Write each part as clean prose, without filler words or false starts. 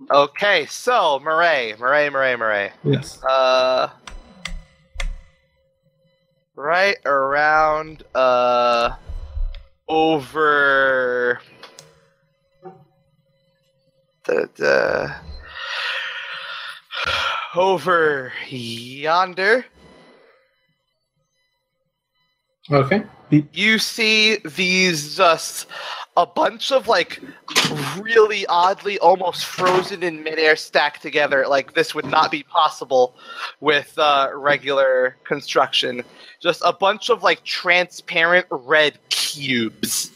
Okay, so Murray. Yes. Right around over the over yonder. Okay. You see these just a bunch of like really oddly almost frozen in midair stacked together. Like this would not be possible with regular construction. Just a bunch of like transparent red cubes.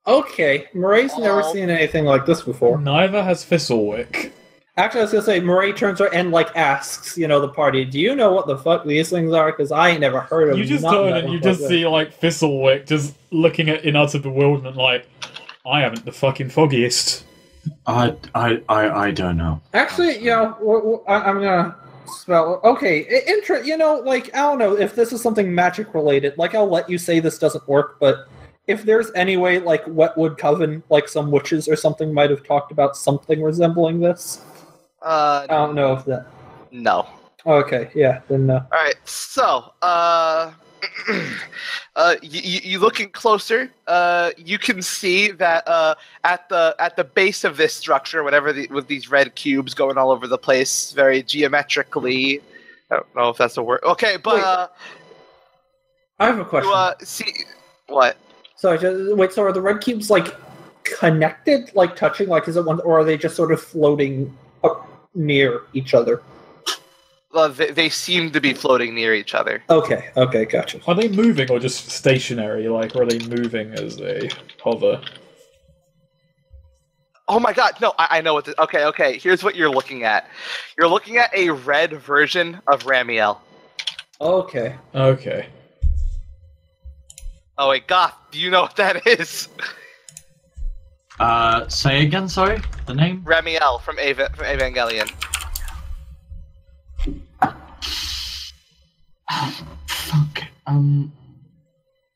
Okay. Murray's never seen anything like this before. Neither has Thistlewick. Actually, I was gonna say, Murray turns around and asks, the party, "Do you know what the fuck these things are? Because I ain't never heard of them." You just turn and you just see Thistlewick just looking at in utter bewilderment, like, I haven't the fucking foggiest. I don't know. Actually, I'm gonna spell. Okay, I don't know if this is something magic related. I'll let you say this doesn't work, but if there's any way, Wetwood Coven, some witches or something might have talked about something resembling this. I don't know if that. No. Okay, yeah, then no. Alright, so, you looking closer, you can see that at the base of this structure, with these red cubes going all over the place, very geometrically. I don't know if that's a word. Okay, but I have a question. You see what? So are the red cubes connected, touching, is it one, or are they just sort of floating up near each other? They seem to be floating near each other. Okay, gotcha. Are they moving or just stationary? Or are they moving as they hover? Oh my god, no, I know what this... Okay, here's what you're looking at. You're looking at a red version of Ramiel. Okay. Oh wait, Goth, do you know what that is? Say again, sorry? The name? Ramiel from Evangelion. Fuck.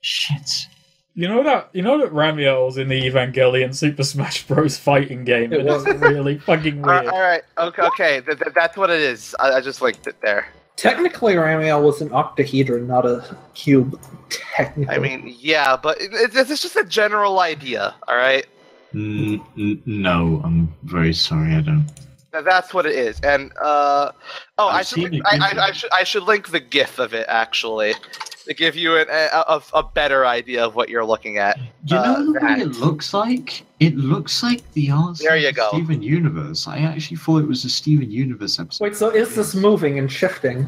Shit. You know that Ramiel's in the Evangelion Super Smash Bros. Fighting game, and it's really fucking weird. Alright, okay, that's what it is. I just linked it there. Technically, Ramiel was an octahedron, not a cube. Technically. I mean, yeah, but it's just a general idea, alright? No, I'm very sorry, I don't. That's what it is, and I should link the GIF of it actually to give you a better idea of what you're looking at. You know what it looks like? It looks like the answer to Steven Universe. I actually thought it was a Steven Universe episode. Wait, so is this moving and shifting?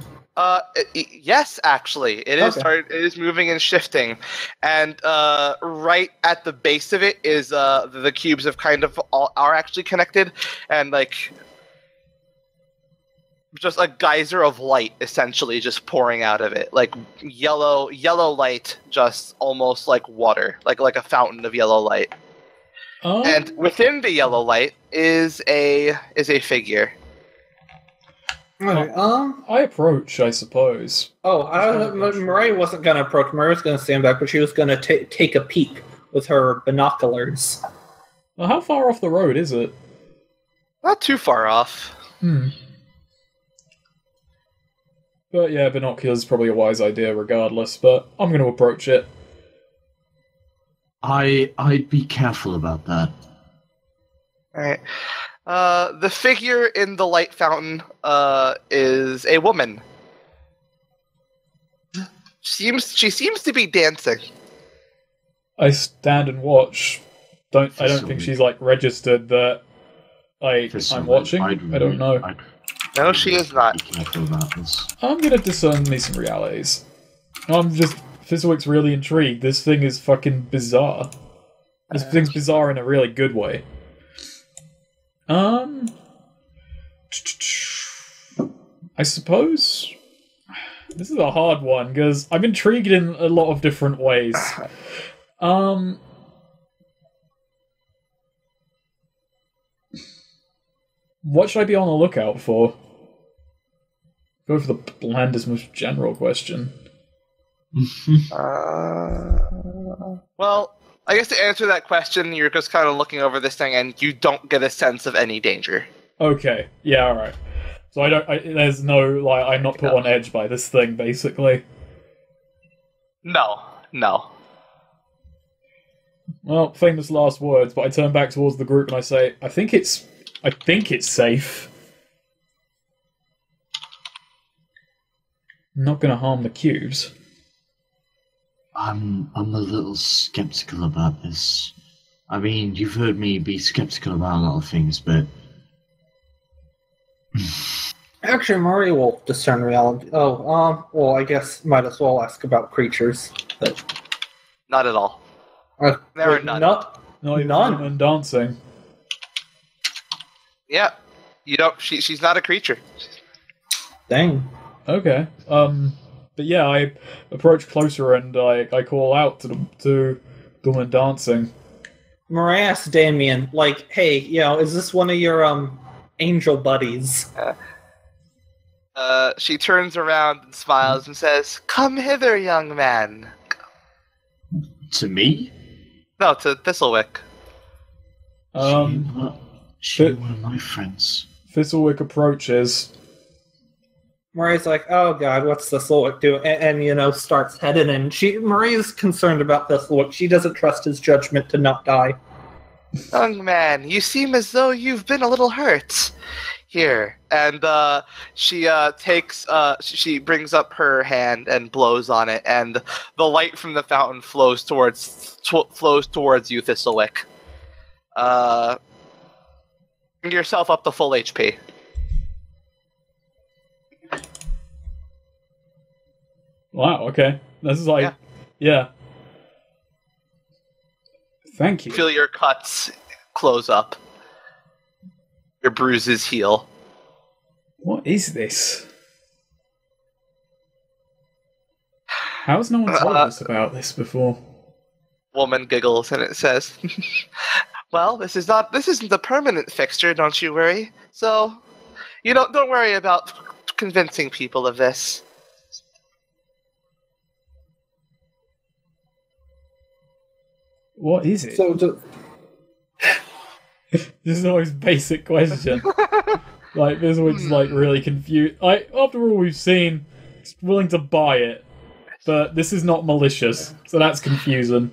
Yes, actually, it is. Okay. It is moving and shifting, and right at the base of it is the cubes of are actually connected, and just a geyser of light essentially just pouring out of it, yellow light, just almost like water, like a fountain of yellow light. And within the yellow light is a figure. Right, I approach, I suppose. Murray wasn't going to approach. Murray was going to stand back, but she was going to take a peek with her binoculars. Well, how far off the road is it? Not too far off. But yeah, binoculars is probably a wise idea regardless, but I'm going to approach it. I'd be careful about that. Alright. The figure in the light fountain is a woman. She seems to be dancing. I stand and watch. I don't think she's registered that I'm watching. I don't know. No, she is not. I'm gonna discern me some realities. Fizzlewick's really intrigued. This thing is fucking bizarre. This thing's bizarre in a really good way. I suppose this is a hard one because I'm intrigued in a lot of different ways. What should I be on the lookout for? Go for the blandest, most general question. Well, I guess to answer that question, you're just kind of looking over this thing, and you don't get a sense of any danger. Okay, yeah, alright. So there's no, like, I'm not put on edge by this thing, basically. No. Well, famous last words, but I turn back towards the group and I say, I think it's safe. I'm not gonna harm the cubes. I'm a little skeptical about this. I mean, you've heard me be skeptical about a lot of things, but... Actually, Murray will discern reality. Well, I guess might as well ask about creatures. But... Not at all. There are none. Not even none. Dancing. Yeah. You don't... She's not a creature. Dang. Okay. But yeah, I approach closer and I call out to the woman dancing. Murray asks Damien, like, hey, is this one of your, angel buddies? She turns around and smiles and says, "Come hither, young man." To me? No, to Thistlewick. She's one of my friends. Thistlewick approaches. Murray's like, oh god, what's Thistlewick doing? And starts heading in. Murray's concerned about Thistlewick. She doesn't trust his judgment to not die. Young man, you seem as though you've been a little hurt. Here. And she brings up her hand and blows on it, and the light from the fountain flows towards you, Thistlewick. Bring yourself up to full HP. Wow, okay. This is like... Yeah. Thank you. Feel your cuts close up. Your bruises heal. What is this? How's no one told us about this before? Woman giggles and it says, "Well, this isn't a permanent fixture, don't you worry. So, don't worry about convincing people of this." What is it? So, this is the most basic question. This one's really confused. After all we've seen, it's willing to buy it, but this is not malicious, so that's confusing.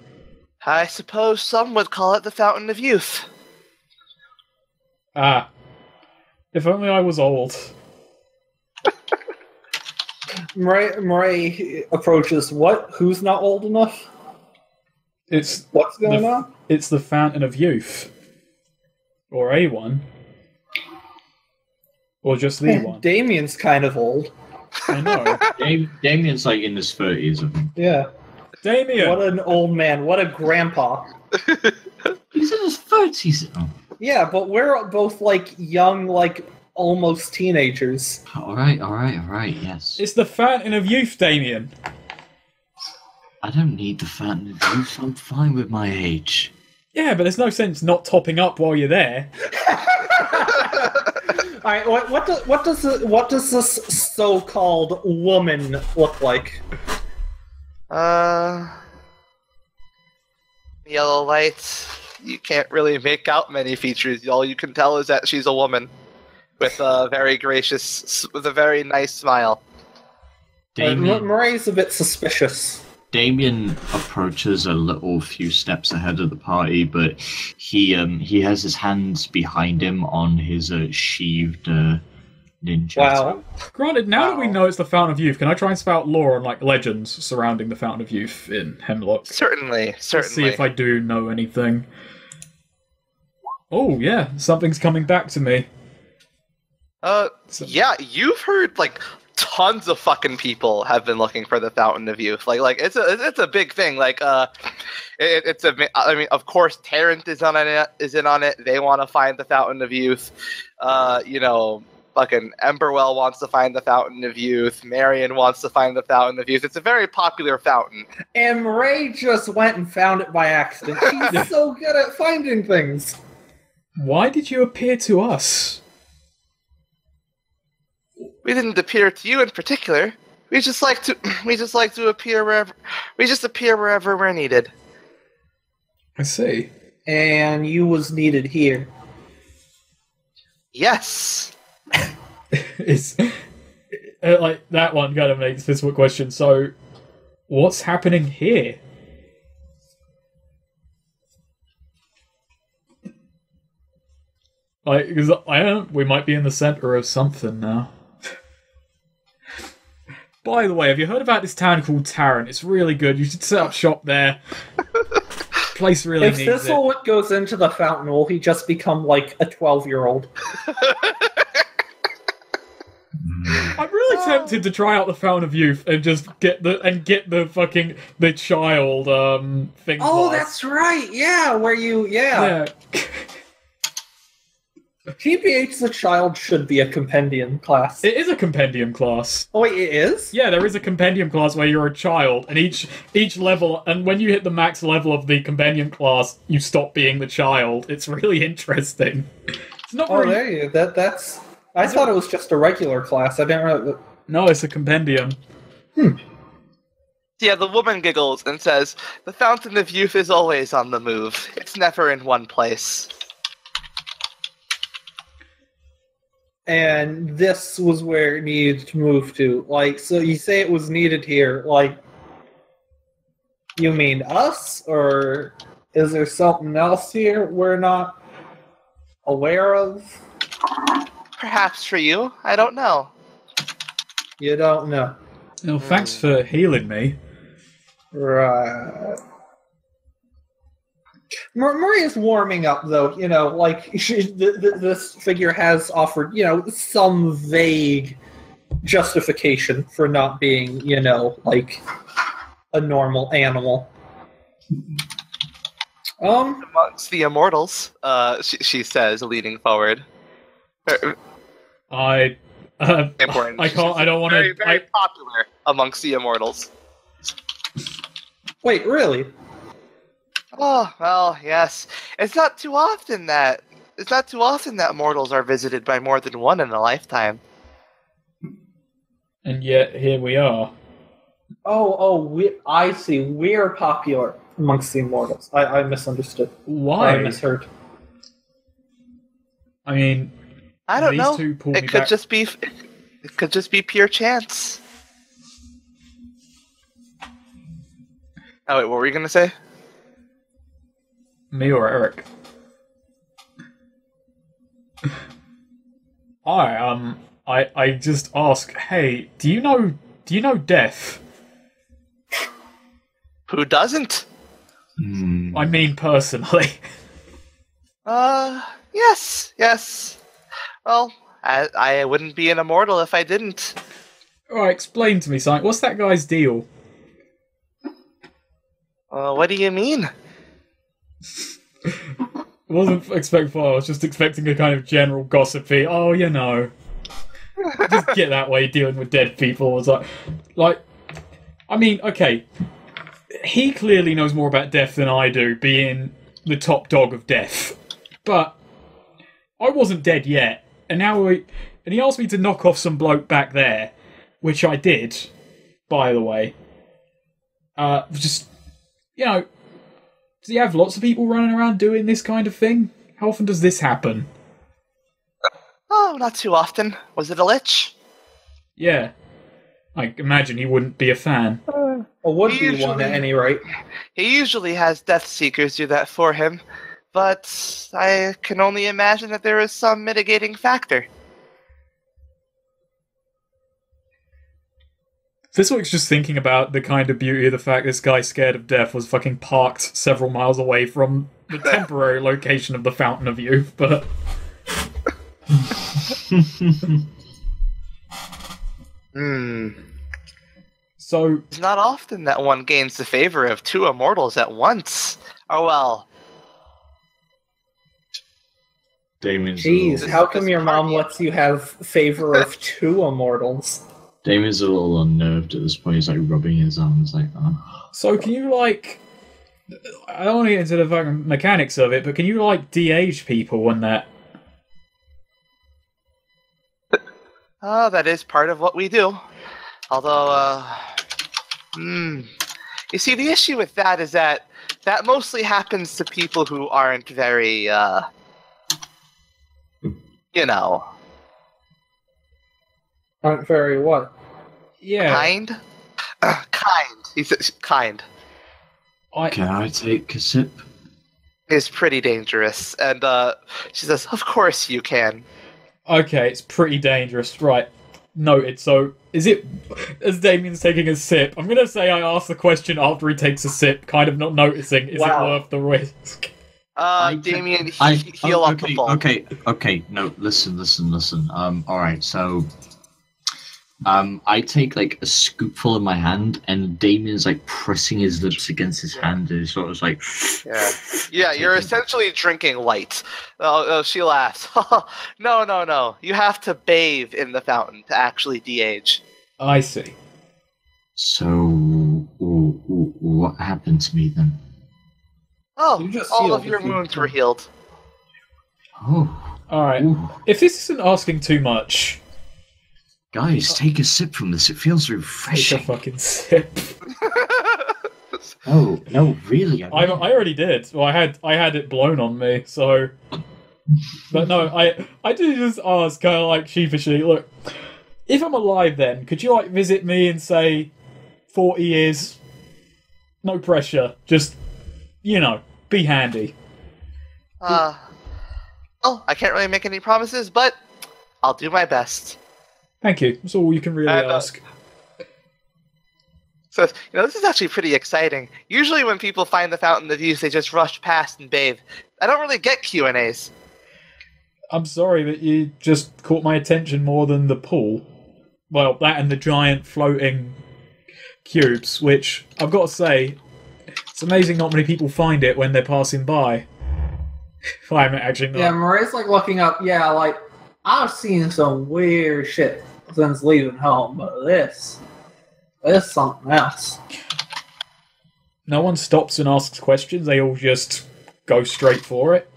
I suppose some would call it the Fountain of Youth. Ah. If only I was old. Murray approaches what? Who's not old enough? What's going on? It's the Fountain of Youth. Or a one. Or just the one. Damien's kind of old. I know. Damien's in his 30s. Yeah. Damien! What an old man. What a grandpa. He's in his 30s. Oh. Yeah, but we're both young, almost teenagers. Alright, yes. It's the Fountain of Youth, Damien. I don't need the Fountain of Youth. I'm fine with my age. Yeah, but there's no sense not topping up while you're there. All right, what does this so-called woman look like? Yellow lights. You can't really make out many features. All you can tell is that she's a woman with a very nice smile. Murray's a bit suspicious. Damien approaches a few steps ahead of the party, but he has his hands behind him on his sheathed ninja. Wow. Granted, now that we know it's the Fountain of Youth, can I try and spout lore and legends surrounding the Fountain of Youth in Hemlock? Certainly. Let's see if I do know anything. Oh yeah, something's coming back to me. Yeah, you've heard tons of fucking people have been looking for the Fountain of Youth. It's a big thing. Of course, Tarrant is in on it. They want to find the Fountain of Youth. Fucking Emberwell wants to find the Fountain of Youth. Marion wants to find the Fountain of Youth. It's a very popular fountain. And Ray just went and found it by accident. She's so good at finding things. Why did you appear to us? We didn't appear to you in particular. We just like to appear wherever we're needed. I see. And you was needed here. Yes. It's like that one kind of makes this one question. So, what's happening here? Like, because I don't. We might be in the center of something now. By the way, have you heard about this town called Tarrant? It's really good. You should set up shop there. Place really If needs it. Thistlewood goes into the fountain, will he just become like a 12-year-old? I'm really tempted to try out the Fountain of Youth and just get the fucking the child thing. Oh, class. that's right. Yeah, where you Yeah. TBH the child should be a compendium class. It is a compendium class. Oh wait, it is? Yeah, there is a compendium class where you're a child, and each level, and when you hit the max level of the compendium class, you stop being the child. It's really interesting. It's not Oh, very... there you go. That's. I thought it was just a regular class. I didn't know. No, it's a compendium. Yeah, the woman giggles and says, "The Fountain of Youth is always on the move. It's never in one place." And this was where it needed to move to. Like, so you say it was needed here. Like, you mean us? Or is there something else here we're not aware of? Perhaps for you. I don't know. You don't know. Well, thanks for healing me. Right. Maria's warming up, though. You know, like this figure has offered, you know, some vague justification for not being, you know, like a normal animal. Amongst the immortals, she says, leaning forward. Important. I can't. I don't want to. Very popular amongst the immortals. Wait, really? Oh well, yes. It's not too often that mortals are visited by more than one in a lifetime. And yet here we are. I see. We're popular amongst the immortals. I misunderstood. Why? I misheard. I mean, I don't these know. two pull It me could back. just be. It could just be pure chance. Oh wait, what were you gonna say? Me or Eric? I just ask, hey, do you know death? Who doesn't? I mean personally. Yes. Well, I wouldn't be an immortal if I didn't. Alright, explain to me, Simon. What's that guy's deal? What do you mean? I wasn't expecting. I was just expecting a kind of general gossipy. Oh, you know, just get that way dealing with dead people. It's like, I mean, okay, he clearly knows more about death than I do, being the top dog of death. But I wasn't dead yet, and he asked me to knock off some bloke back there, which I did, by the way. Just, you know. Does he have lots of people running around doing this kind of thing? How often does this happen? Oh, not too often. Was it a lich? Yeah. I imagine he wouldn't be a fan. Or would be one at any rate. He usually has Death Seekers do that for him, but I can only imagine that there is some mitigating factor. This week's just thinking about the kind of beauty of the fact this guy scared of death was fucking parked several miles away from the temporary location of the Fountain of Youth, but... So... It's not often that one gains the favor of two immortals at once. Oh well. Damien's Jeez, a how come your mom lets you have favor of two immortals? Damien's a little unnerved at this point. He's like rubbing his arms, like, oh. So can you, like... I don't want to get into the fucking mechanics of it, but can you, like, de-age people when that... Oh, that is part of what we do. Although, you see, the issue with that is that that mostly happens to people who aren't very, you know, Aren't very what? Yeah. kind. Kind. He says kind Can I take a sip? is pretty dangerous, and she says, "Of course you can." Okay, it's pretty dangerous. Right. Noted. So, is it... As Damien's taking a sip, I'm going to say I ask the question after he takes a sip, kind of not noticing, is it worth the risk? Damien, heal up the ball. Okay. No, listen. Alright, so... I take, like, a scoopful in my hand, and Damien's, like, pressing his lips against his hand, and sort of like... Yeah, you're essentially drinking light. Oh, she laughs. No. You have to bathe in the fountain to actually de-age. I see. So, what happened to me then? Oh, You just all healed of your if you- wounds were healed. Oh, Alright. If this isn't asking too much, guys, take a sip from this. It feels take a refreshing. fucking sip. Oh, no, really. I already did. Well, I had it blown on me, so... But no, I do just ask, kind of like sheepishly, look, if I'm alive then, could you, like, visit me in, say, 40 years? No pressure. Just, you know, be handy. Oh, I can't really make any promises, but I'll do my best. Thank you. That's all you can really ask. So, this is actually pretty exciting. Usually when people find the Fountain of Youth, they just rush past and bathe. I don't really get Q&As. I'm sorry that you just caught my attention more than the pool. Well, that and the giant floating cubes, which, I've got to say, it's amazing not many people find it when they're passing by. I'm actually not. Yeah, Maria's like looking up. Yeah, like I've seen some weird shit since leaving home, but this is something else. No one stops and asks questions, they all just go straight for it.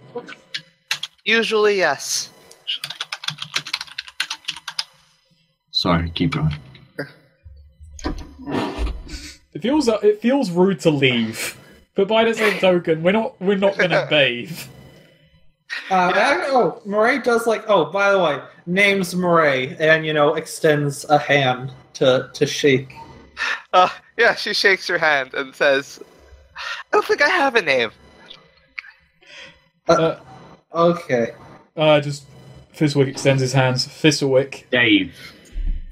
Usually, yes. Sorry, keep going. It feels rude to leave, but by the same token, we're not gonna bathe. Murray does like. Oh, by the way, name's Murray, and extends a hand to shake. Yeah, she shakes her hand and says, "I don't think I have a name." Okay. Just Fisswick extends his hands. Fisswick. Dave.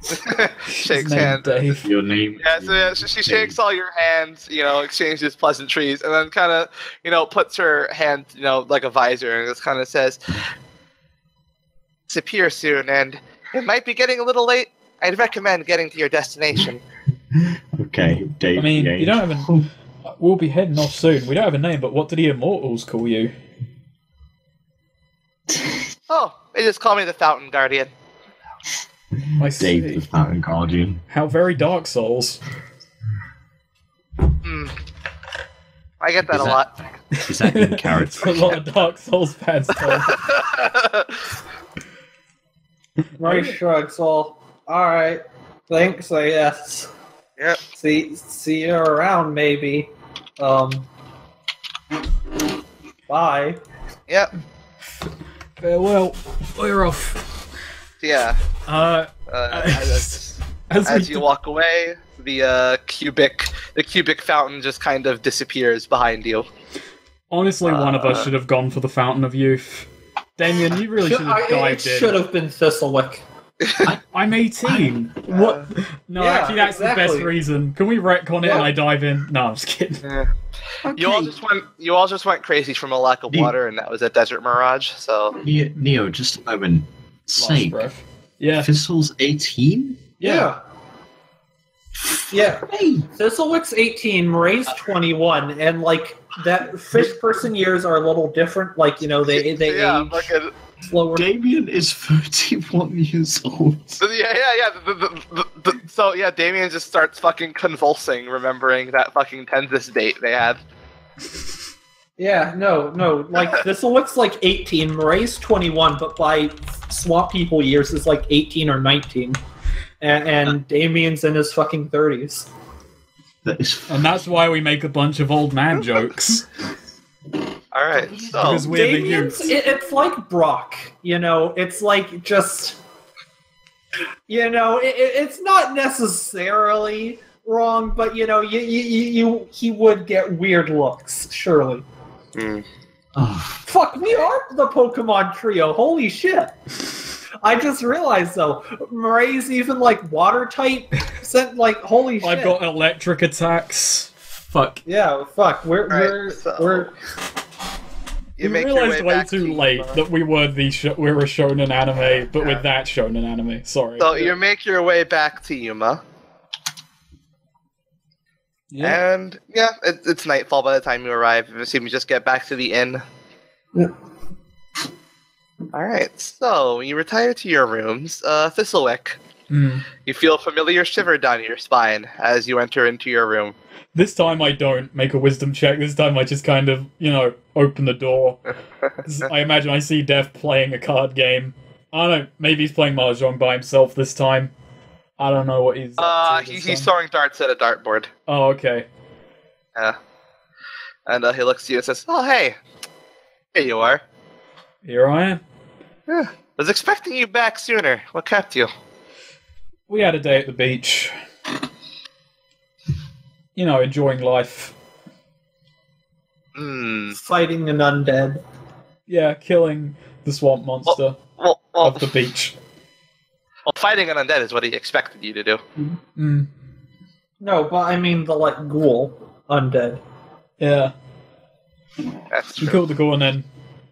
Shakes His name, hand. Dave. Your name. Yeah, so she shakes all your hands, exchanges pleasantries, and then kind of, puts her hand, like a visor, and just kind of says, "Disappear soon, and it might be getting a little late. I'd recommend getting to your destination." Okay, Dave. I mean, yeah. you don't have a... We'll be heading off soon. We don't have a name, but what do the immortals call you? Oh, they just call me the Fountain Guardian. I see. Dave the Fountain Guardian. How very Dark Souls. I get that a lot. Is that in character? A lot of Dark Souls fans told. Murray shrugs. All right. Thanks. I guess. Yep. See you around, maybe. Bye. Yep. Farewell. We're off. Yeah. As you walk away, the cubic fountain just kind of disappears behind you. Honestly, one of us should have gone for the Fountain of Youth. Damien, you really should have dived It in. should have been Thistlewick. I'm 18. What? No, Yeah, actually, that's the best exactly. reason. Can we retcon it and I dive in? No, I'm just kidding. Yeah. You all just went crazy from a lack of water, and that was a desert mirage. So Neo, just a moment. Last Sake. breath. Yeah. Thistle's 18? Yeah. Hey. Thistlewick's 18, Murray's 21, and that fish person years are a little different. They yeah, age fucking, slower. Damien is 31 years old. yeah. So yeah, Damien just starts fucking convulsing, remembering that fucking Tenzis date they had. Yeah, no. Thistlewick's 18, Murray's 21, but by Swamp People years is 18 or 19. And Damien's in his fucking 30s. That is And that's why we make a bunch of old man jokes. All right, so Because we're the Damien's, youths. it's like Brock, it's like just, it's not necessarily wrong, but he would get weird looks, surely. Oh, Fuck, we are the Pokemon trio. Holy shit! I just realized though, Murray's even like water type. Holy shit! I've got electric attacks. Fuck. Yeah, fuck. You We make your realized way way back too to late Yuma. that we were we were a shonen anime, but with that shonen anime. Sorry. So you make your way back to Yuma, Yeah. and it's nightfall by the time you arrive. You assume you just get back to the inn. Yeah. All right, so you retire to your rooms. Thistlewick, Mm. you feel a familiar shiver down your spine as you enter into your room. This time I don't make a wisdom check. This time I just kind of, open the door. I imagine I see Dev playing a card game. I don't know, maybe he's playing Mahjong by himself this time. I don't know what he's up to this He's time. throwing darts at a dartboard. Oh, okay. Yeah. And he looks at you and says, "Oh, hey, here you are. Here I am. Yeah. Was expecting you back sooner. What kept you?" We had a day at the beach. Enjoying life. Fighting an undead. Yeah, killing the swamp monster Well, of the beach. fighting an undead is what he expected you to do. Mm. No, but I mean the ghoul undead. Yeah. That's We true. killed the ghoul and then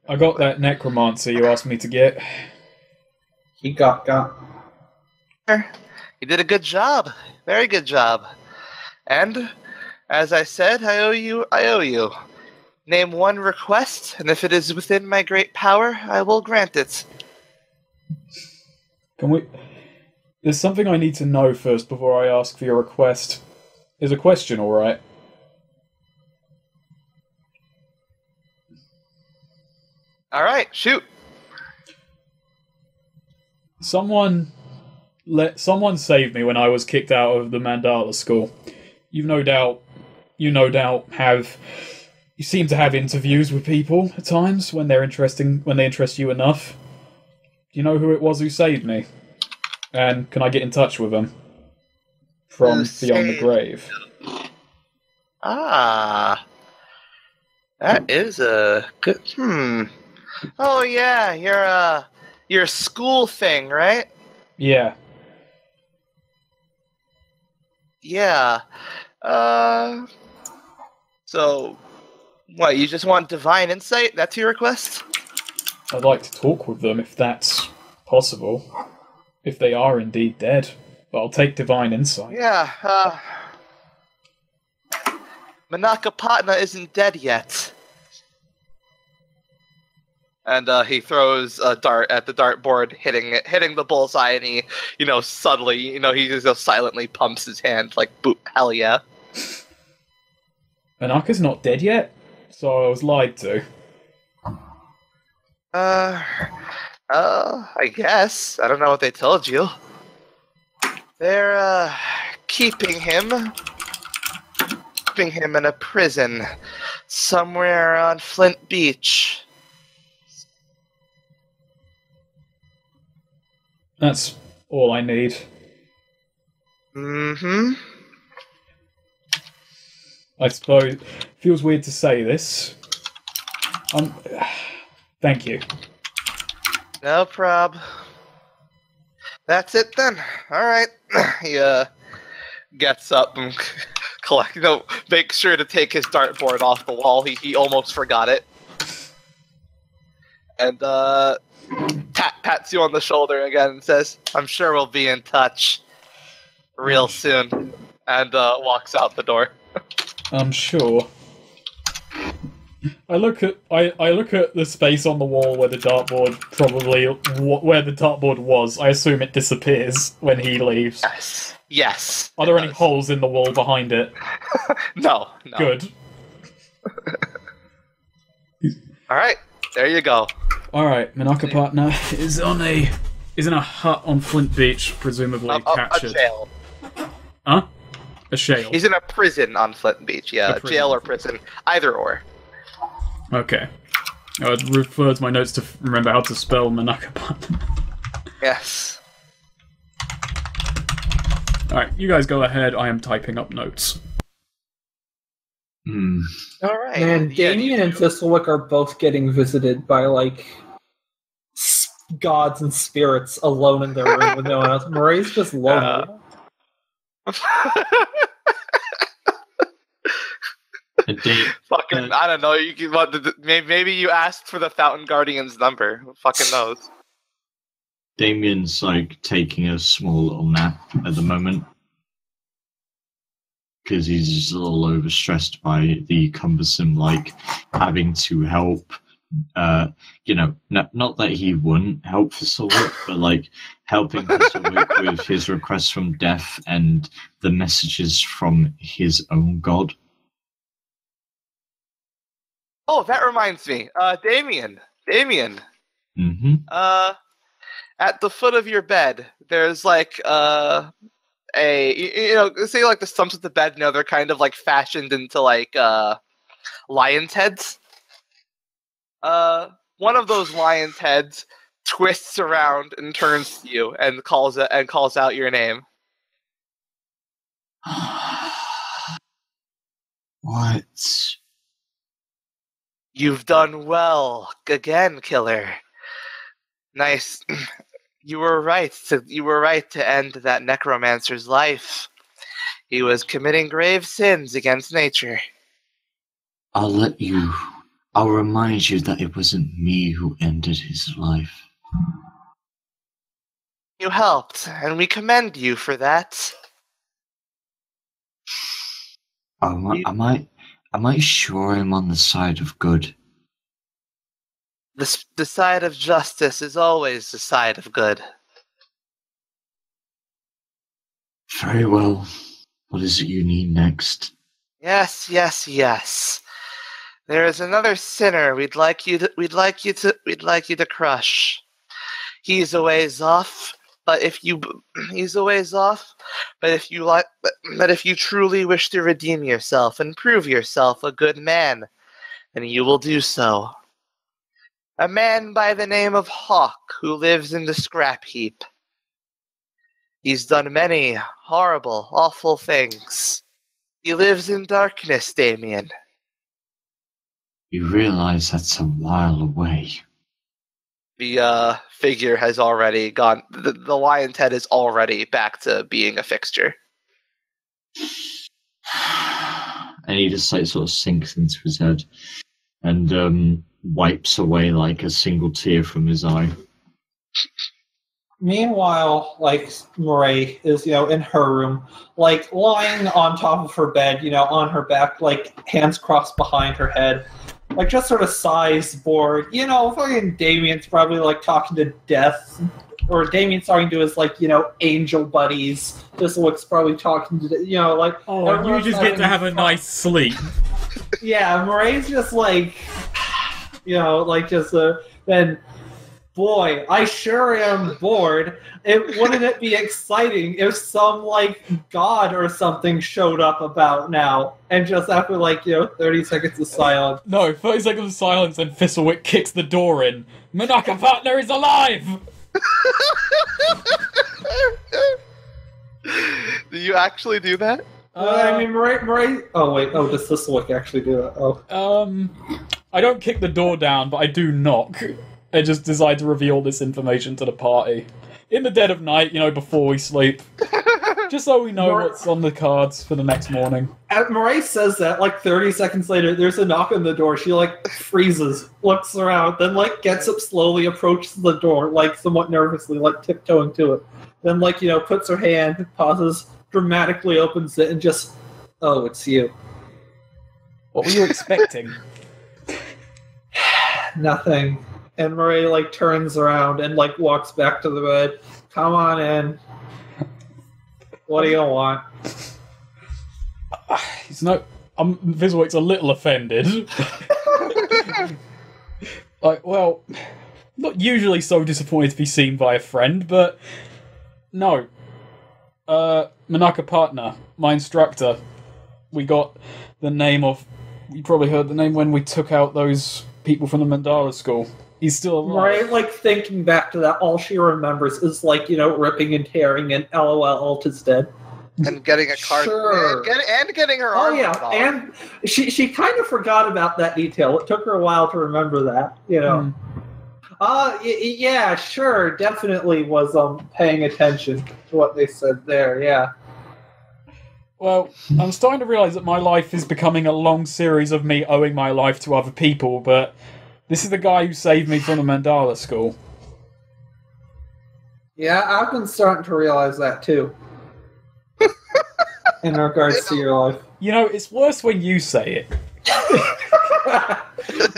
I got that necromancer you asked me to get. He got. You did a good job. Very good job. And, as I said, I owe you. Name one request, and if it is within my great power, I will grant it. Can we... There's something I need to know first before I ask for your request. Is a question alright? Alright, shoot. Someone saved me when I was kicked out of the Mandala school. You no doubt you seem to have interviews with people at times when they interest you enough. Do you know who it was who saved me? And can I get in touch with them? From Who beyond the saved grave. Ah. That is a good... Oh, yeah, your school thing, right? Yeah. Yeah. So, what, you just want divine insight? That's your request? I'd like to talk with them if that's possible. If they are indeed dead. But I'll take divine insight. Yeah, Manakapatna isn't dead yet. And he throws a dart at the dartboard, hitting the bullseye, and he, subtly, he just silently pumps his hand like, boop, hell yeah. Anaka's not dead yet? So I was lied to. I guess. I don't know what they told you. They're, keeping him in a prison somewhere on Flint Beach. That's all I need. Mm-hmm. I suppose it feels weird to say this. Thank you. No prob. That's it then. Alright. He gets up and makes sure to take his dartboard off the wall. He almost forgot it. And pats you on the shoulder again and says, "I'm sure we'll be in touch real soon." And walks out the door. I'm sure. I look at the space on the wall where the dartboard where the dartboard was. I assume it disappears when he leaves. Yes. Are there any holes in the wall behind it? No. Good. Alright, there you go. Alright, Manakapatna is in a hut on Flint Beach, presumably A captured. jail. Huh? A shale. He's in a prison on Flint Beach. Yeah, A prison. jail or prison, either or. Okay. I would refer to my notes to remember how to spell Manakapan. Yes. Alright, you guys go ahead. I am typing up notes. All right. And Damien and Thistlewick are both getting visited by, like, gods and spirits alone in their room with no one else. Murray's just lonely. Fucking, I don't know. You can, maybe you asked for the Fountain Guardian's number. Who fucking knows? Damien's like taking a small little nap at the moment because he's just a little overstressed by the cumbersome, like having to help. Not that he wouldn't help Thistlewick, but like helping Thistlewick with his requests from Death and the messages from his own god. Oh, that reminds me. Damien. Mm-hmm. At the foot of your bed, there's like say like the stumps of the bed. They're kind of like fashioned into like lion's heads. One of those lion's heads twists around and turns to you and calls out your name. What? You've done well again, killer. Nice. You were right to end that necromancer's life. He was committing grave sins against nature. I'll remind you that it wasn't me who ended his life. You helped, and we commend you for that. Am I sure I'm on the side of good? The side of justice is always the side of good. Very well. What is it you need next? Yes. There is another sinner we'd like you to crush. He's a ways off, but if you truly wish to redeem yourself and prove yourself a good man, then you will do so. A man by the name of Hawk who lives in the scrap heap. He's done many horrible, awful things. He lives in darkness, Damien. You realize that's a while away. The figure has already gone. The lion's head is already back to being a fixture. And he just like sort of sinks into his head and wipes away like a single tear from his eye. Meanwhile, like, Murray is, in her room, like, lying on top of her bed, on her back, like, hands crossed behind her head, like, just sort of sighs, bored. Fucking Damien's probably, like, talking to Death, or Damien's talking to his, like, angel buddies. Thistlewick's probably talking to, like... Oh, and you just get to have a nice sleep. Yeah, Murray's just, like, then... Boy, I sure am bored. Wouldn't it be exciting if some, like, god or something showed up about now? And just after, 30 seconds of silence. No, 30 seconds of silence and Thistlewick kicks the door in. Manaka Partner is alive! Do you actually do that? Murray... Oh, wait. Oh, does Thistlewick actually do that? Oh. I don't kick the door down, but I do knock. I just decide to reveal this information to the party. In the dead of night, before we sleep. Just so we know what's on the cards for the next morning. Murray says that, 30 seconds later, there's a knock on the door. She, freezes, looks around, then, gets up slowly, approaches the door, somewhat nervously, tiptoeing to it. Then, puts her hand, pauses, dramatically opens it, and just, oh, it's you. What were you expecting? Nothing. And Murray, turns around and, walks back to the bed. Come on in. What do you want? Thistlewick's a little offended. Not usually so disappointed to be seen by a friend, but no. Manaka partner, my instructor, we got the name of... You probably heard the name when we took out those people from the Mandala school. He's still alive. Right, like, thinking back to that, all she remembers is, like, ripping and tearing and LOL, Alt is dead. And getting a card, Sure. and getting her Oh, arm yeah, cut off. and she kind of forgot about that detail. It took her a while to remember that, Yeah, sure, definitely was paying attention to what they said there, yeah. Well, I'm starting to realise that my life is becoming a long series of me owing my life to other people, but this is the guy who saved me from the Mandala school. Yeah, I've been starting to realize that, too. In regards to your life. It's worse when you say it.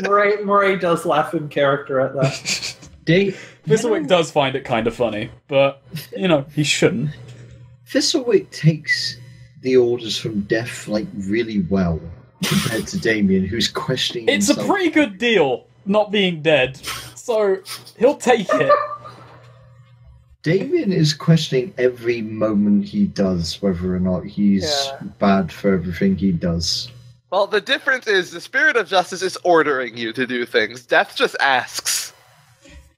Murray does laugh in character at that. Thistlewick does find it kind of funny, but, he shouldn't. Thistlewick takes the orders from Death, really well, compared to Damien, who's questioning It's a pretty good deal, not being dead, so he'll take it. Damien is questioning every moment he does, whether or not he's bad for everything he does. Well, the difference is the spirit of justice is ordering you to do things. Death just asks.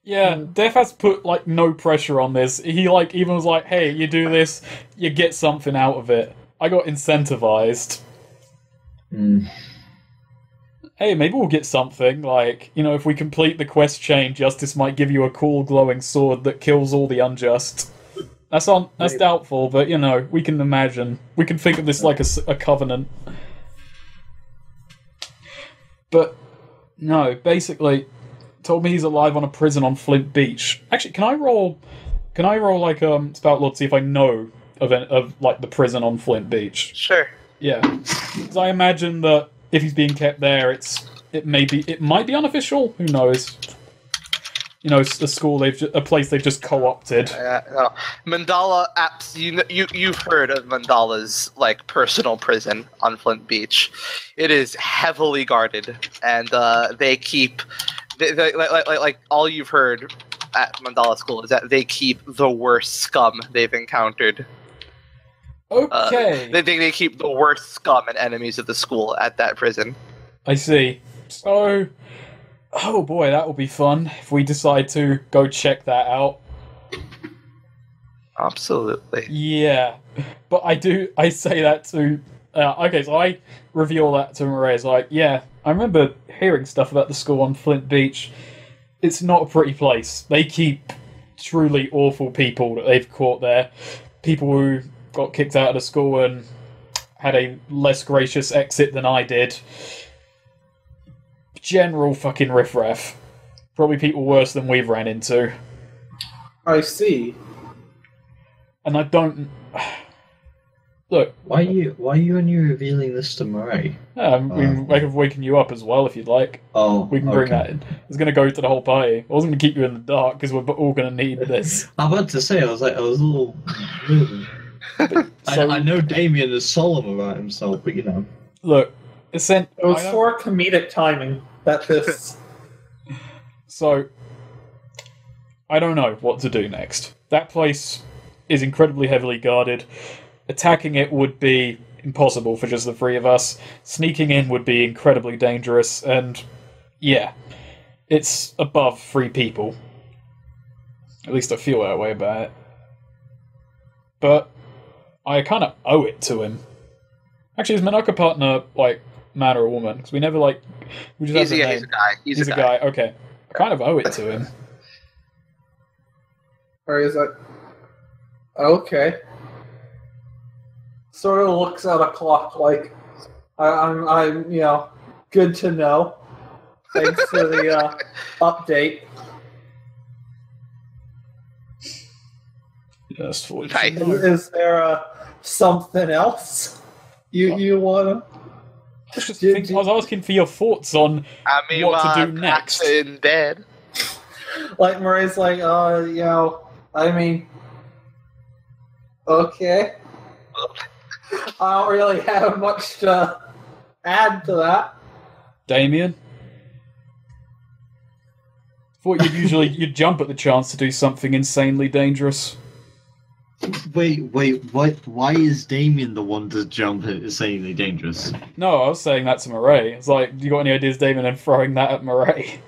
Yeah, Death has put, no pressure on this. He, even was like, hey, you do this, you get something out of it. I got incentivized. Hey, maybe we'll get something, if we complete the quest chain, Justice might give you a cool glowing sword that kills all the unjust. That's doubtful, but, we can imagine. We can think of this like a covenant. But, no, basically, told me he's alive on a prison on Flint Beach. Actually, can I roll Spout Lord, see if I know of the prison on Flint Beach? Sure. Yeah. Because I imagine that if he's being kept there, it might be unofficial. Who knows? A school a place they've just co-opted. No. Mandala apps. You've heard of Mandala's personal prison on Flint Beach. It is heavily guarded, and they keep all you've heard at Mandala School is that they keep the worst scum they've encountered. Okay. They keep the worst scum and enemies of the school at that prison. I see. So, oh boy, that will be fun if we decide to go check that out. Absolutely. Yeah. But I say that to... okay, so I reveal that to Marae. Yeah, I remember hearing stuff about the school on Flint Beach. It's not a pretty place. They keep truly awful people that they've caught there. People who got kicked out of the school and had a less gracious exit than I did. General fucking riffraff. Probably people worse than we've ran into. I see. And I don't... Look... Why are you only revealing this to Murray? I have waken you up as well, if you'd like. Oh, we can bring that in. I was going to go to the whole party. I wasn't going to keep you in the dark, because we're all going to need this. I'm about to say, I was a little... I know Damien is solemn about himself, but Look, it was for comedic timing. That this. So, I don't know what to do next. That place is incredibly heavily guarded. Attacking it would be impossible for just the three of us. Sneaking in would be incredibly dangerous, and yeah, it's above 3 people. At least I feel that way about it. But I kind of owe it to him. Actually, is Manaka partner man or woman? Because we never we just have the name. He's a guy. He's a guy. Okay, I kind of owe it to him. Or is that okay? Sort of looks at a clock I'm good to know. Thanks for the update. Yes, Nice. Is there something else you wanna? I was asking for your thoughts on what to do next. In bed. Murray's okay. I don't really have much to add to that. Damien? Thought you'd jump at the chance to do something insanely dangerous. Wait, what? Why is Damien the one to jump at insanely dangerous? No, I was saying that to Murray. It's like, you got any ideas, Damon, and throwing that at Murray?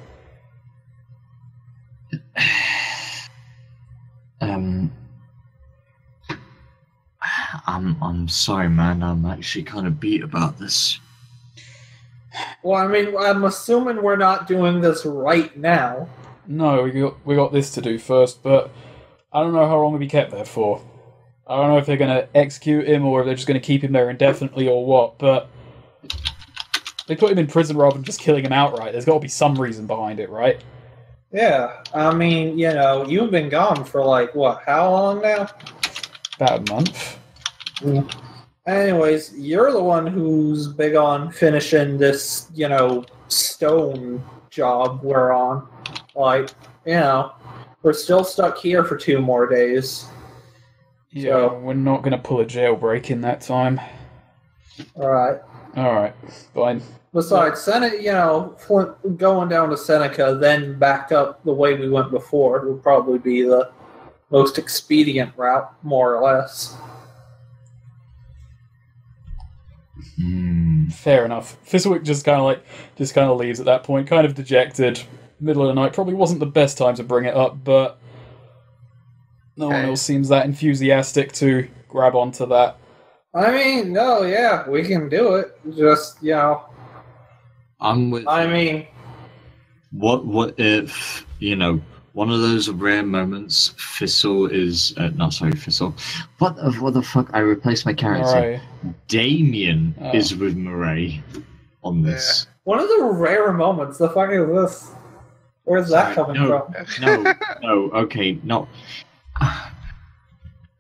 I'm sorry, man. I'm actually kind of beat about this. Well, I mean, I'm assuming we're not doing this right now. No, we got this to do first, but I don't know how long we'll be kept there for. I don't know if they're going to execute him or if they're just going to keep him there indefinitely or what, but they put him in prison rather than just killing him outright. There's got to be some reason behind it, right? Yeah, I mean, you've been gone for like, what, how long now? About a month. Anyways, you're the one who's big on finishing this, stone job we're on. Like, we're still stuck here for 2 more days. Yeah, So, we're not going to pull a jailbreak in that time. alright. Alright, fine. Besides, going down to Seneca, then back up the way we went before would probably be the most expedient route, more or less. Fair enough. Thistlewick just kind of leaves at that point, kind of dejected. Middle of the night probably wasn't the best time to bring it up, but no one else seems that enthusiastic to grab onto that. I mean, no, yeah, we can do it. Just, I'm with. I mean, what if one of those rare moments? Thistle is not sorry, Thistle. What the fuck? I replaced my character. Alright. Damien is with Murray on this. one of the rare moments. The fuck is this? Where's that coming from? No. Okay, not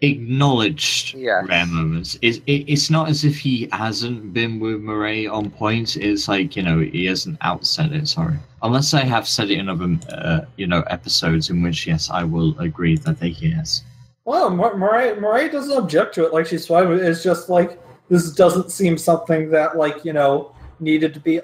acknowledged rare moments. It's not as if he hasn't been with Murray on point. It's like he hasn't outsaid it. Sorry, unless I have said it in other episodes in which yes, I will agree that he has. Well, Murray doesn't object to it. Like she's fine with it. It's just like this doesn't seem something that needed to be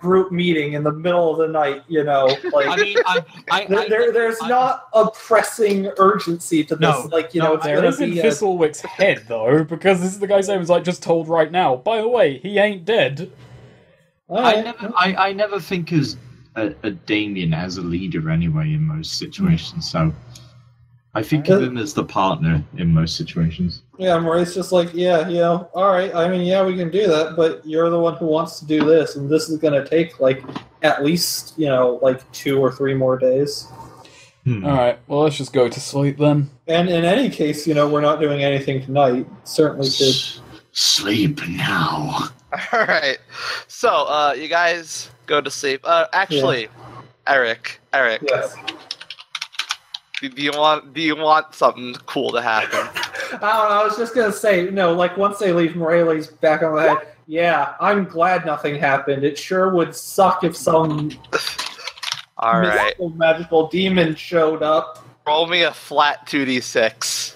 group meeting in the middle of the night. Like I mean, there's not a pressing urgency to this. There is in Thistlewick's head though, because this is the guy who's just told right now. By the way, he ain't dead. I never think as a Damien as a leader anyway in most situations. So I think of him as the partner in most situations. Yeah, Murray's just like, all right. I mean, yeah, we can do that, but you're the one who wants to do this, and this is going to take, at least, 2 or 3 more days. Alright, well, let's just go to sleep then. And in any case, we're not doing anything tonight. Certainly could. Sleep now. Alright. So, you guys go to sleep. Actually, Eric. Yes. Do you want something cool to happen? I don't know, I was just gonna say, once they leave, Morelli's back on the head. Yeah, I'm glad nothing happened. It sure would suck if some mystical, magical demon showed up. Roll me a flat 2d6.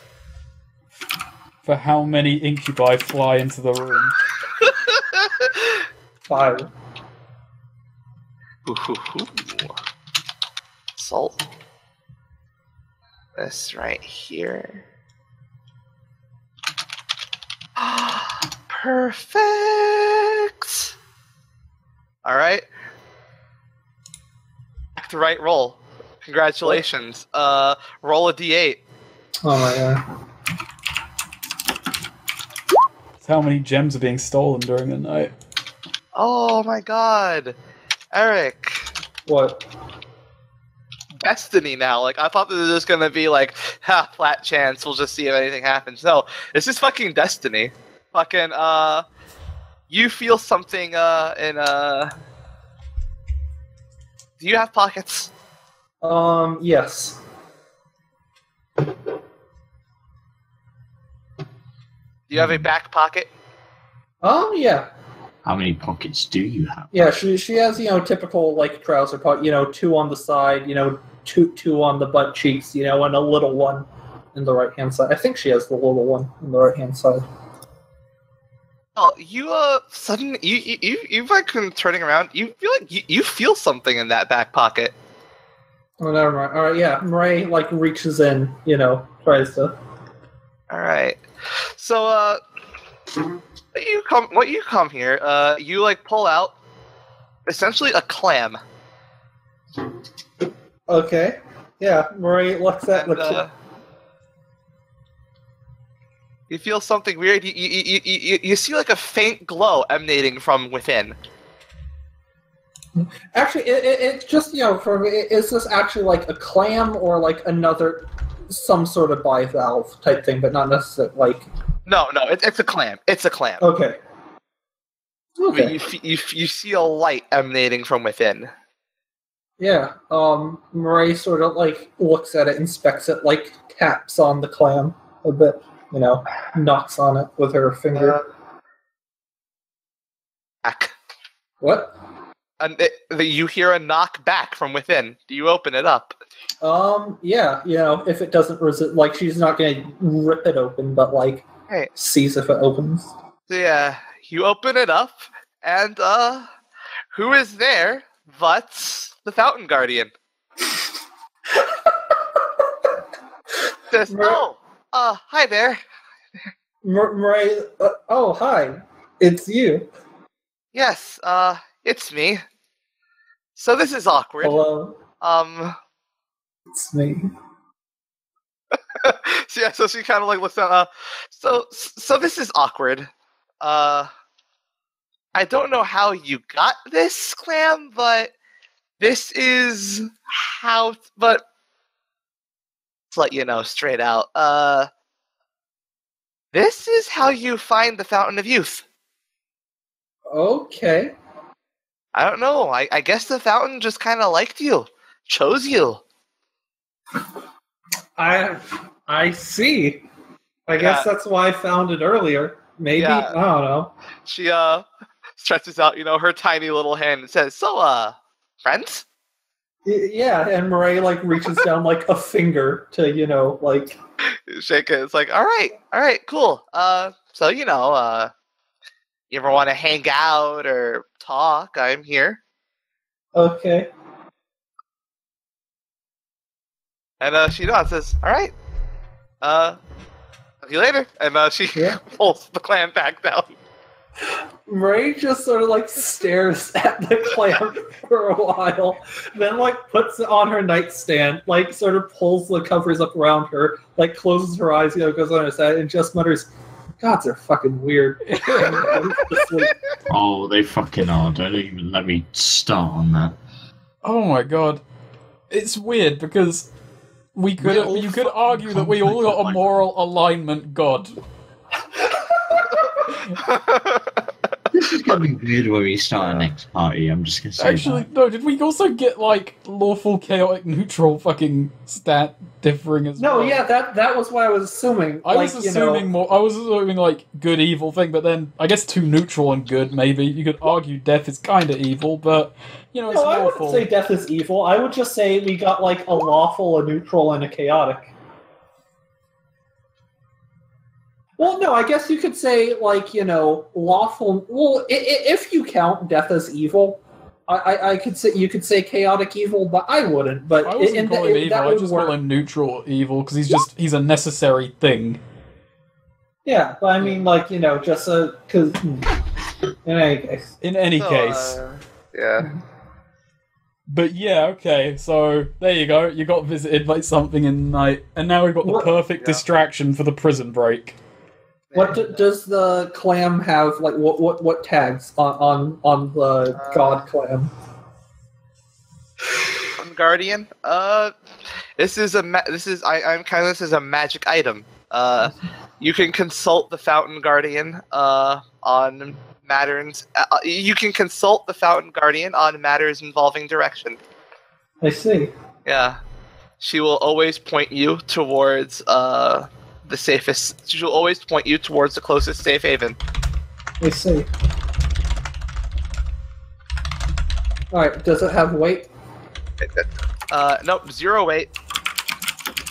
For how many incubi fly into the room? 5. Salt. This right here. Perfect. All right. Back to right roll. Congratulations. Roll a d8. Oh my god. That's how many gems are being stolen during the night. Oh my god. Eric. What? Destiny now. I thought this was just gonna be flat chance, we'll just see if anything happens. No, this is fucking destiny. Fucking, you feel something, do you have pockets? Yes. Do you have a back pocket? Yeah. How many pockets do you have? Yeah, she has, typical, trouser pocket, 2 on the side, 2 on the butt cheeks, and a little one in the right-hand side. I think she has the little one in the right-hand side. Oh, you, suddenly, you've been turning around, you feel you feel something in that back pocket. Oh, never mind. Alright, yeah, Murray, reaches in, tries to All right. So, what you come here, you like pull out essentially a clam. Okay. Yeah, Murray looks at And, the. you feel something weird. You see like a faint glow emanating from within. Actually, it's just, is this actually like a clam or like another, some sort of bivalve type thing, but not necessarily like... No, it's a clam. It's a clam. Okay. But you see a light emanating from within. Yeah, Murray sort of like looks at it, inspects it, like taps on the clam a bit, knocks on it with her finger. Back. What? And you hear a knock back from within. Do you open it up? Yeah, if it doesn't resist, like, she's not gonna rip it open, but, like, sees if it opens. So, yeah, you open it up, and, who is there but the Fountain Guardian? Says, hi there. Murray, oh, hi, it's you. Yes, it's me. So this is awkward. Hello. It's me. So she kind of like looks at. So this is awkward. I don't know how you got this clam, but this is how. But to let you know straight out, this is how you find the Fountain of Youth. Okay. I don't know. I guess the fountain just kind of liked you, chose you. I see. I guess that's why I found it earlier. Maybe, I don't know. She stretches out, her tiny little hand and says, "So, friends?" Yeah, and Murray like reaches down like a finger to, like shake it. It's like, all right, cool. So you ever want to hang out or talk? I'm here. Okay. And she nods, says, all right. See you later. And she pulls the clam back down. Murray just sort of like stares at the clam for a while, then like puts it on her nightstand, like sort of pulls the covers up around her, like closes her eyes, goes on her side, and just mutters, "Gods are fucking weird." Oh, they fucking are. Don't even let me start on that. Oh my god. It's weird because you could argue that we all got a moral alignment god. This is gonna be weird when we start our next party, I'm just gonna say Actually, that. no, did we also get, like, lawful, chaotic, neutral fucking stat differing as well? No, yeah, that was what I was assuming. I was assuming, like, good, evil thing, but then, I guess too neutral and good, maybe. You could argue death is kinda evil, but, it's lawful. I wouldn't say death is evil. I would just say we got, like, a lawful, a neutral, and a chaotic. Well, no, I guess you could say, like, lawful... Well, if you count death as evil, I could say you could say chaotic evil, but I wouldn't. But I wasn't calling him evil, I just call him neutral evil, because he's a necessary thing. Yeah, but I mean, like, just because... In any case. Yeah. But yeah, okay, so there you go. You got visited by something in the night, and now we've got the perfect distraction for the prison break. What does the clam have? Like, what tags on the god clam? Guardian. This is a magic item. You can consult the Fountain Guardian on matters. You can consult the Fountain Guardian on matters involving direction. I see. Yeah, she will always point you towards the safest. She'll always point you towards the closest safe haven. I see. Alright, does it have weight? Nope, 0 weight.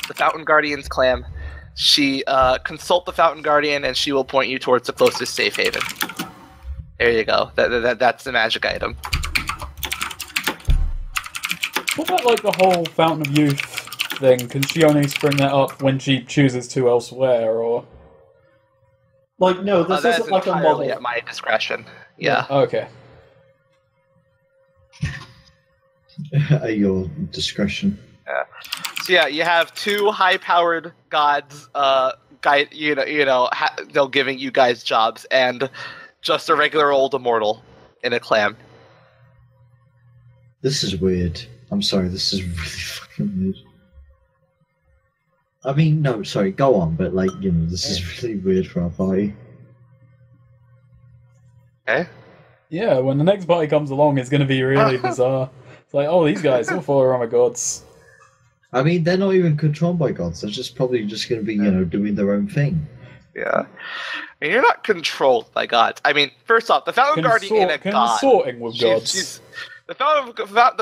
The Fountain Guardian's clam. She consult the Fountain Guardian, and she will point you towards the closest safe haven. There you go. That's the magic item. What about, like, the whole Fountain of Youth thing, can she only spring that up when she chooses to elsewhere, or? Like, no, this that isn't is like a entirely mobile. at my discretion. Yeah. Okay. At your discretion. So yeah, you have two high-powered gods, guide, they'll giving you guys jobs, and just a regular old immortal in a clan. This is weird. I'm sorry, this is really fucking weird. I mean, no, sorry, go on, but like, this is really weird for our party. Okay. Yeah, when the next party comes along, it's going to be really bizarre. It's like, oh, these guys all follow around my gods. I mean, they're not even controlled by gods. They're just probably just going to be, doing their own thing. Yeah. I mean, you're not controlled by gods. I mean, first off, the Fountain Guardian ain't a god. Consorting with gods. The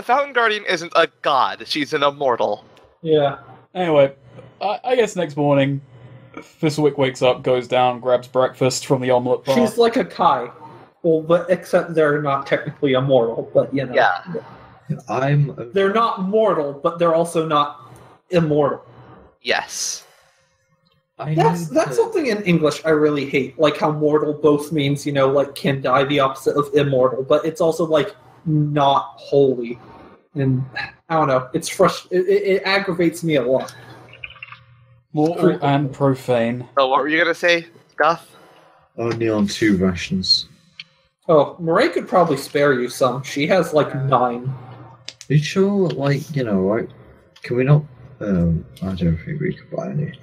Fountain Guardian isn't a god. She's an immortal. Yeah. Anyway, I guess next morning, Thistlewick wakes up, goes down, grabs breakfast from the omelette bar. She's like a Kai. Well, but except they're not technically immortal, but Yeah. They're not mortal, but they're also not immortal. Yes. That's something in English I really hate, like how mortal both means, like can die, the opposite of immortal, but it's also like not holy. And I don't know, it's it aggravates me a lot. Mortal and profane. So what were you gonna say, Goth? Only on 2 rations. Oh, Marae could probably spare you some. She has like 9. Are you sure, like, right? Can we not, I don't think we could buy any.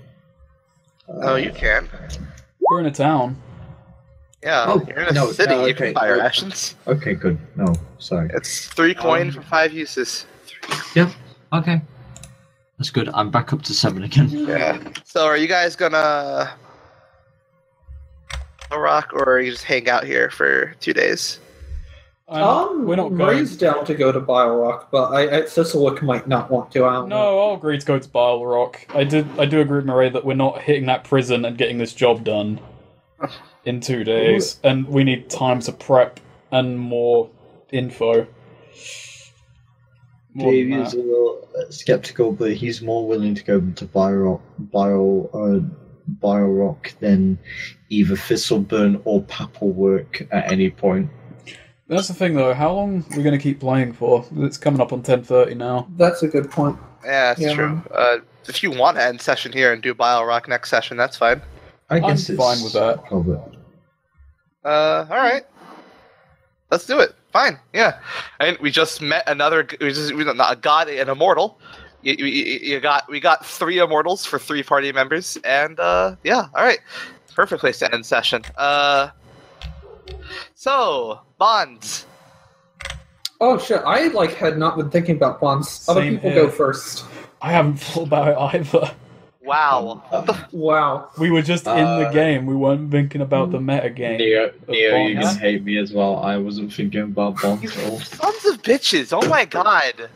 Oh, you can. We're in a town. Yeah, Oh, you're in a city, you can buy rations. Okay, good. No, sorry. It's 3 coin for 5 uses. Yep. Okay. That's good. I'm back up to 7 again. Yeah. So are you guys gonna rock, or you just hang out here for 2 days? We're not going. Marae's down to go to Bile Rock, but Thistlewick might not want to. I don't know. No, I'll agree to go to Bile Rock. I do agree with Marae that we're not hitting that prison and getting this job done in 2 days, and we need time to prep and more info. Davey's a little skeptical, but he's more willing to go to Bile Rock than either Thistleburn or Papplework at any point. That's the thing, though. How long are we going to keep playing for? It's coming up on 10:30 now. That's a good point. Yeah, that's true. If you want to end session here and do Bile Rock next session, that's fine. I guess I'm fine with that. Alright. Let's do it. Fine, yeah. And we just met not a god, an immortal. We got 3 immortals for 3 party members, and yeah, alright. Perfect place to end session. So, bonds. Oh shit, I had not been thinking about bonds. Other Same people here. go first. I haven't thought about it either. Wow. Wow. We were just in the game. We weren't thinking about the meta game. Neo, you Bonds. can hate me as well. I wasn't thinking about bonds at all. Sons of bitches, oh my god.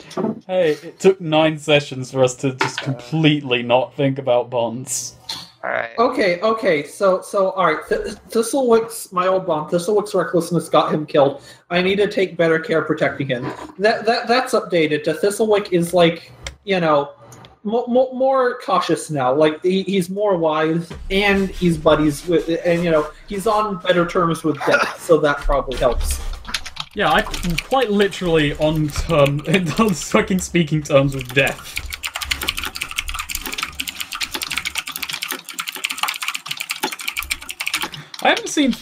Hey, it took 9 sessions for us to just completely not think about bonds. Alright. Okay, so alright, Thistlewick's, my old bomb, Thistlewick's recklessness got him killed. I need to take better care protecting him. That's updated to Thistlewick is more cautious now. Like, he's more wise, and he's buddies with, and he's on better terms with death, so that probably helps. Yeah, I'm quite literally on fucking speaking terms with death. I haven't seen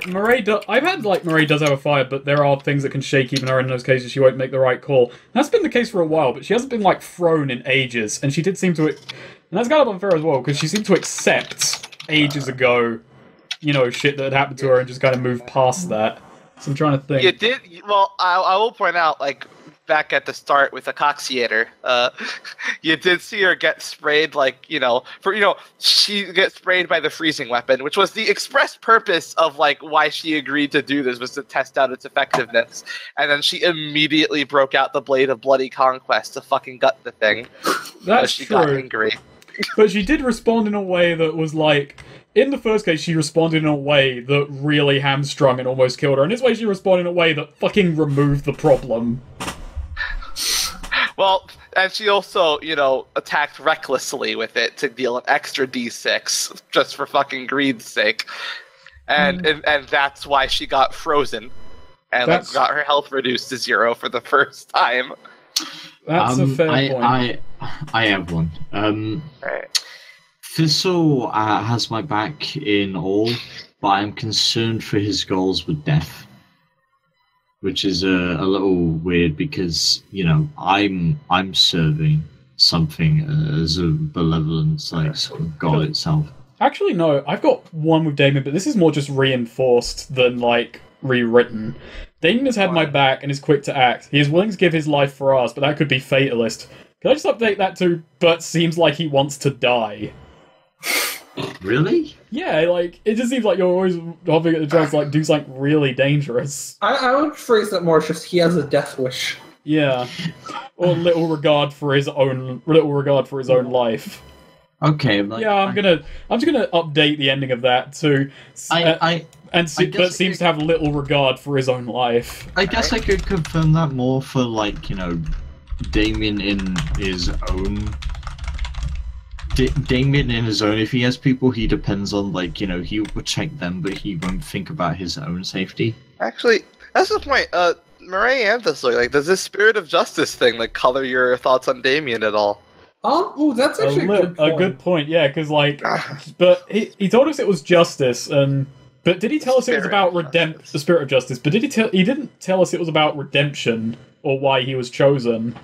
Marae. I've had Marae does have a fire, but there are things that can shake even her. In those cases, she won't make the right call. That's been the case for a while, but she hasn't been thrown in ages, and she did seem to. And that's kind of unfair as well, because she seemed to accept ages ago, shit that had happened to her, and just kind of move past that. So I'm trying to think. You did. Well, I will point out, back at the start with the Coxiator, you did see her get sprayed, she gets sprayed by the freezing weapon, which was the express purpose of, why she agreed to do this, was to test out its effectiveness. And then she immediately broke out the Blade of Bloody Conquest to fucking gut the thing. That's she true. got angry. But she did respond in a way that was in the first case, she responded in a way that really hamstrung and almost killed her. In this way, she responded in a way that fucking removed the problem. Well, And she also, attacked recklessly with it to deal an extra d6 just for fucking greed's sake. And that's why she got frozen and got her health reduced to 0 for the first time. That's a fair point. I have one. Right. Thistle has my back in all, but I'm concerned for his goals with death. Which is a little weird because, I'm serving something as a benevolent, like, sort of god itself. Actually, no, I've got one with Damien, but this is more just reinforced than, like, rewritten. Damien has had my back and is quick to act. He is willing to give his life for us, but that could be fatalist. Can I just update that to, but seems like he wants to die? Really? Yeah, like, it just seems like you're always hoping at the chance to, like, do something really dangerous. I would phrase that more as just he has a death wish. Yeah. Or little regard for his own life. Okay. I'm just gonna update the ending of that to but seems to have little regard for his own life. I guess I could confirm that more for, like, Damien in his own. Damien in his own, if he has people he depends on, like, he'll protect them, but he won't think about his own safety. Actually, that's the point. Murray and Thistle, like, does this spirit of justice thing, like, color your thoughts on Damien at all? Oh, that's actually a good point. Yeah, because, like, but he told us it was justice, but did he tell us it was about the spirit of justice? But he didn't tell us it was about redemption or why he was chosen.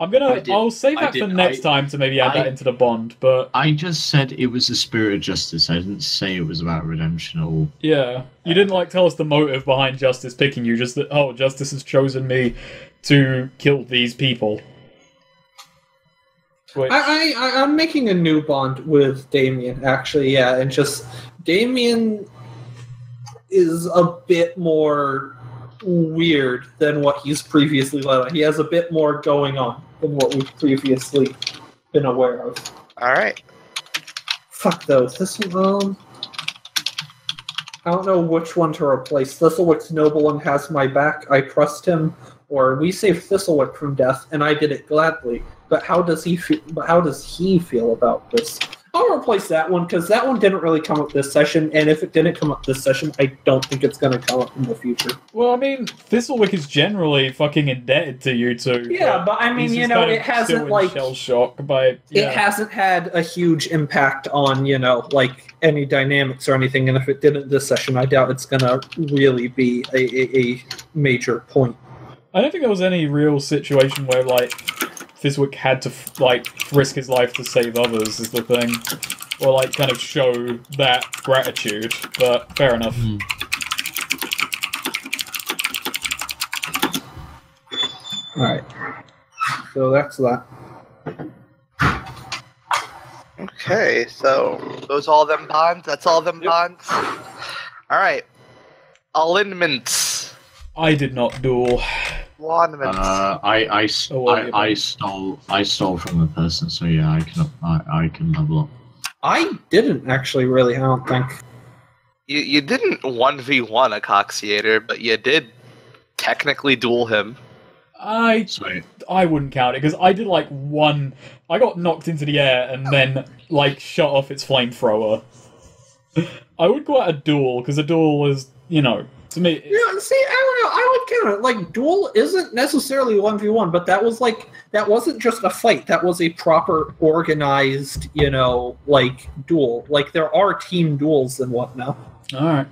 I'll save that for next time to maybe add that into the bond, but... I just said it was the spirit of justice. I didn't say it was about redemption or... Yeah. You didn't, like, tell us the motive behind Justice picking you, just that, Justice has chosen me to kill these people. I'm making a new bond with Damien, actually, yeah, and just... Damien is a bit more weird than what he's previously let on. He has a bit more going on than what we've previously been aware of. Alright. Fuck those. I don't know which one to replace. Thistlewick's noble one has my back. I trust him. Or we saved Thistlewick from death, and I did it gladly. But how does he feel about this? I'll replace that one, because that one didn't really come up this session, and if it didn't come up this session, I don't think it's going to come up in the future. Well, I mean, Thistlewick is generally fucking indebted to you two. Yeah, but I mean, it hasn't, like... shell shock by... Yeah. It hasn't had a huge impact on, like, any dynamics or anything, and if it didn't this session, I doubt it's going to really be a major point. I don't think there was any real situation where, like... Thistlewick had to, like, risk his life to save others, is the thing. Or, like, kind of show that gratitude, but fair enough. Alright. So that's that. Okay, so those all them bonds? That's all them bonds? Alright. Alignments. I did not duel. I stole from a person, so yeah, I can level up. I didn't actually really, I don't think. You didn't 1v1 a Coxiator, but you did technically duel him. I wouldn't count it, because I did like one... I got knocked into the air and then, like, shot off its flamethrower. I would call it a duel, because a duel was, to me... Yeah, see, I don't know, I would count it. Like, duel isn't necessarily 1v1, but that wasn't just a fight. That was a proper, organized, like, duel. Like, there are team duels and whatnot. Alright.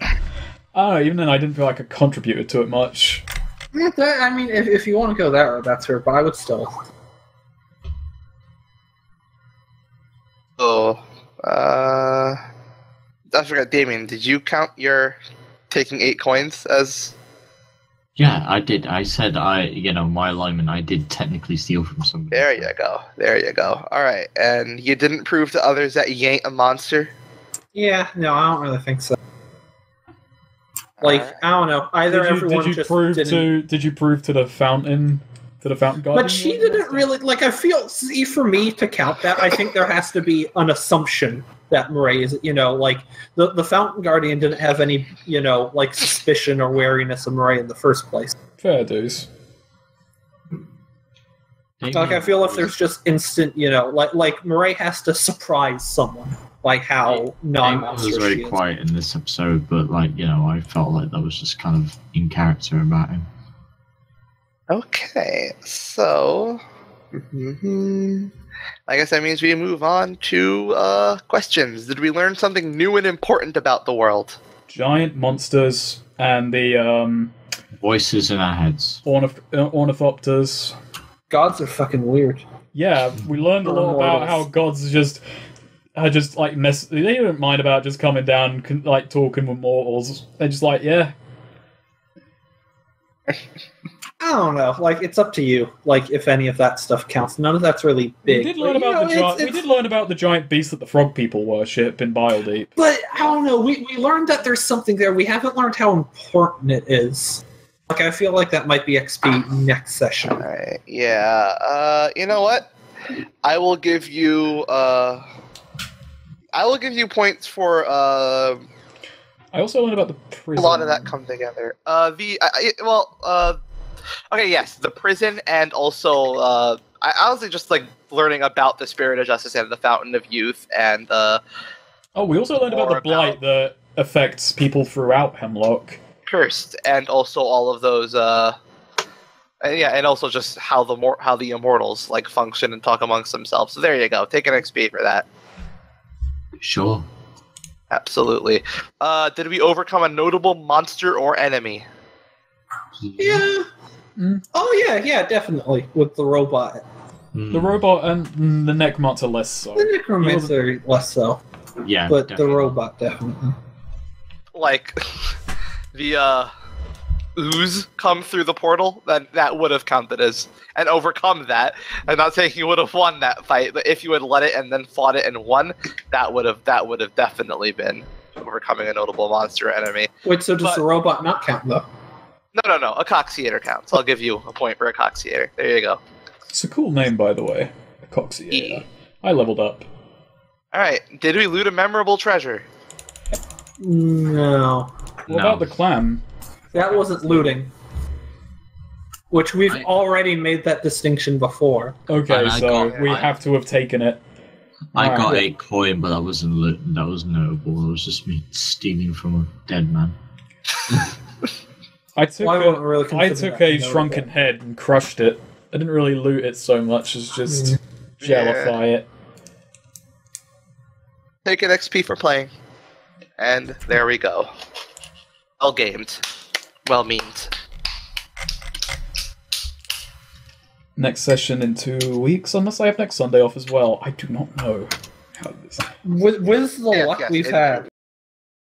Even then, I didn't feel like I contributed to it much. Yeah, I mean, if you want to go that route, that's fair, but I would still. I forgot, Damien, did you count your taking 8 coins as... Yeah, I did. I said my alignment, I did technically steal from somebody. There you go. Alright, and you didn't prove to others that you ain't a monster? Yeah, no, I don't really think so. Like, I don't know. Either everyone just didn't... Did you prove to the fountain guardian? But she didn't really... Like, I feel... See, for me to count that, I think there has to be an assumption that Murray is, like, the fountain guardian didn't have any, like, suspicion or wariness of Murray in the first place. Fair dues. Like, I feel if there's just instant, like Murray has to surprise someone by how Damon was non-monstrous very she is. quiet in this episode, but I felt like that was just kind of in character about him. Okay, so I guess that means we move on to questions. Did we learn something new and important about the world? Giant monsters and the Voices in our heads. ornithopters. Gods are fucking weird. Yeah, we learned a lot about how gods are just like mess. They don't mind about just coming down, like talking with mortals. They're just like, yeah. I don't know. Like, it's up to you. Like, if any of that stuff counts. None of that's really big. We did learn about the giant beast that the frog people worship in Bile But I don't know. We learned that there's something there. We haven't learned how important it is. Like, I feel like that might be XP next session. Alright, yeah. You know what? I will give you points for I also learned about the prison. a lot of that come together. Okay, yes, the prison, and also I honestly just like learning about the Spirit of Justice and the Fountain of Youth, and we also learned about the blight that affects people throughout Hemlock. Cursed, and also all of those and also just how the immortals like function and talk amongst themselves. So there you go. Take an XP for that. Sure. Absolutely. Did we overcome a notable monster or enemy? Yeah. Oh, yeah, definitely. With the robot. The robot and the necromancer less so. The necromancer less so. Yeah, but definitely. the robot definitely. Like the ooze come through the portal, then that would have counted as and overcome that. I'm not saying you would have won that fight, but if you had let it and then fought it and won, that would have definitely been overcoming a notable monster or enemy. Wait, so does the robot not count though? No. A coxiator counts. I'll give you a point for a coxiator. There you go. It's a cool name, by the way. A Coxiator. I leveled up. Alright, did we loot a memorable treasure? No. What about the clam? That wasn't looting. Which we've already made that distinction before. Okay, we have to have taken it. I got a coin, but that wasn't that was notable. It was just me stealing from a dead man. I took that a shrunken head and crushed it. I didn't really loot it so much as just jellify it. Take an XP for playing. And there we go. Well gamed. Well memed. Next session in 2 weeks, unless I have next Sunday off as well. I do not know how this. With the luck we've had,